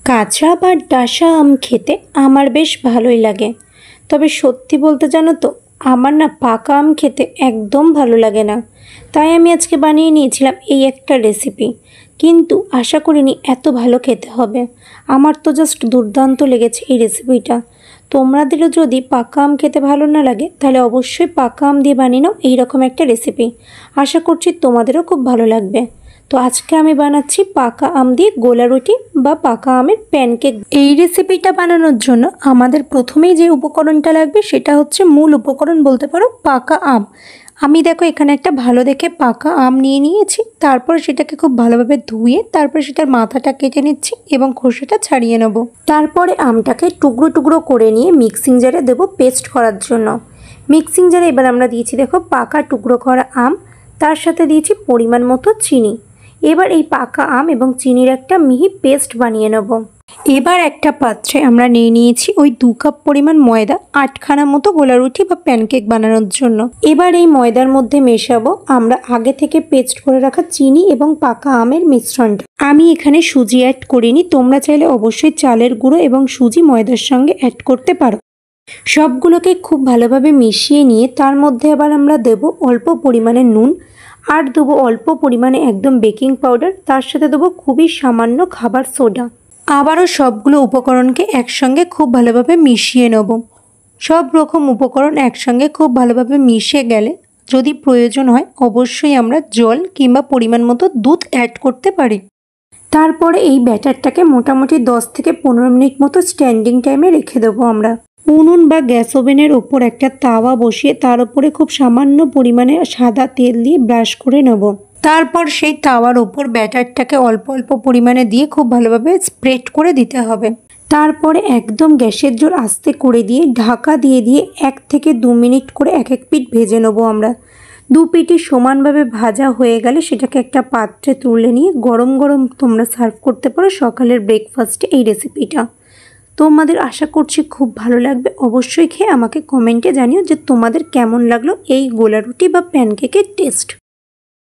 কাঁচা বা ডাসা আম খেতে আমার বেশ ভালোই লাগে। তবে সত্যি বলতে জানো তো, আমার না পাকা আম খেতে একদম ভালো লাগে না। তাই আমি আজকে বানিয়ে নিয়েছিলাম এই একটা রেসিপি, কিন্তু আশা করিনি এত ভালো খেতে হবে। আমার তো জাস্ট দুর্দান্ত লেগেছে এই রেসিপিটা। তোমাদেরও যদি পাকা আম খেতে ভালো না লাগে তাহলে অবশ্যই পাকা আম দিয়ে বানিয়ে নাও এইরকম একটা রেসিপি। আশা করছি তোমাদেরও খুব ভালো লাগবে। তো আজকে আমি বানাচ্ছি পাকা আম দিয়ে গোলা রুটি বা পাকা আমের প্যানকেক। এই রেসিপিটা বানানোর জন্য আমাদের প্রথমেই যে উপকরণটা লাগবে সেটা হচ্ছে মূল উপকরণ বলতে পারো পাকা আম। আমি দেখো এখানে একটা ভালো দেখে পাকা আম নিয়ে নিয়েছি। তারপর সেটাকে খুব ভালোভাবে ধুয়ে তারপর সেটার মাথাটা কেটে নিচ্ছি এবং খোসাটা ছাড়িয়ে নেব। তারপরে আমটাকে টুকরো টুকরো করে নিয়ে মিক্সিং জারে দেবো পেস্ট করার জন্য। মিক্সিং জারে এবার আমরা দিয়েছি দেখো পাকা টুকরো করা আম, তার সাথে দিয়েছি পরিমাণ মতো চিনি। এবার এই পাকা আম এবং চিনির একটা মিহি পেস্ট বানিয়ে নেব। এবার একটা পাত্রে আমরা নিয়ে নিয়েছি ওই 2 কাপ পরিমাণ ময়দা, 8খানা মতো গোলা রুটি বা প্যানকেক বানানোর জন্য। এবার এই ময়দার মধ্যে মেশাবো আমরা আগে থেকে পেস্ট করে রাখা চিনি এবং পাকা আমের মিশ্রণটা। আমি এখানে সুজি অ্যাড করিনি, তোমরা চাইলে অবশ্যই চালের গুঁড়ো এবং সুজি ময়দার সঙ্গে অ্যাড করতে পারো। সবগুলোকে খুব ভালোভাবে মিশিয়ে নিয়ে তার মধ্যে আবার আমরা দেব অল্প পরিমাণে নুন, আর দেবো অল্প পরিমাণে একদম বেকিং পাউডার, তার সাথে দেবো খুবই সামান্য খাবার সোডা। আবারও সবগুলো উপকরণকে একসঙ্গে খুব ভালোভাবে মিশিয়ে নেব। সব রকম উপকরণ একসঙ্গে খুব ভালোভাবে মিশে গেলে যদি প্রয়োজন হয় অবশ্যই আমরা জল কিংবা পরিমাণ মতো দুধ অ্যাড করতে পারি। তারপরে এই ব্যাটারটাকে মোটামুটি 10 থেকে 15 মিনিট মতো স্ট্যান্ডিং টাইমে রেখে দেবো আমরা। উনুন বা গ্যাস ওভেনের ওপর একটা তাওয়া বসিয়ে তার উপরে খুব সামান্য পরিমাণে সাদা তেল দিয়ে ব্রাশ করে নেব। তারপর সেই তাওয়ার ওপর ব্যাটারটাকে অল্প অল্প পরিমাণে দিয়ে খুব ভালোভাবে স্প্রেড করে দিতে হবে। তারপরে একদম গ্যাসের জোর আস্তে করে দিয়ে ঢাকা দিয়ে 1 থেকে 2 মিনিট করে এক এক পিঠ ভেজে নেবো আমরা। 2 পিঠই সমানভাবে ভাজা হয়ে গেলে সেটাকে একটা পাত্রে তুলে নিয়ে গরম গরম তোমরা সার্ভ করতে পারো সকালের ব্রেকফাস্টে এই রেসিপিটা। তোমাদের আশা করছি খুব ভালো লাগবে। অবশ্যই খেয়ে আমাকে কমেন্টে জানিও যে তোমাদের কেমন লাগলো এই গোলা রুটি বা প্যানকেকের টেস্ট।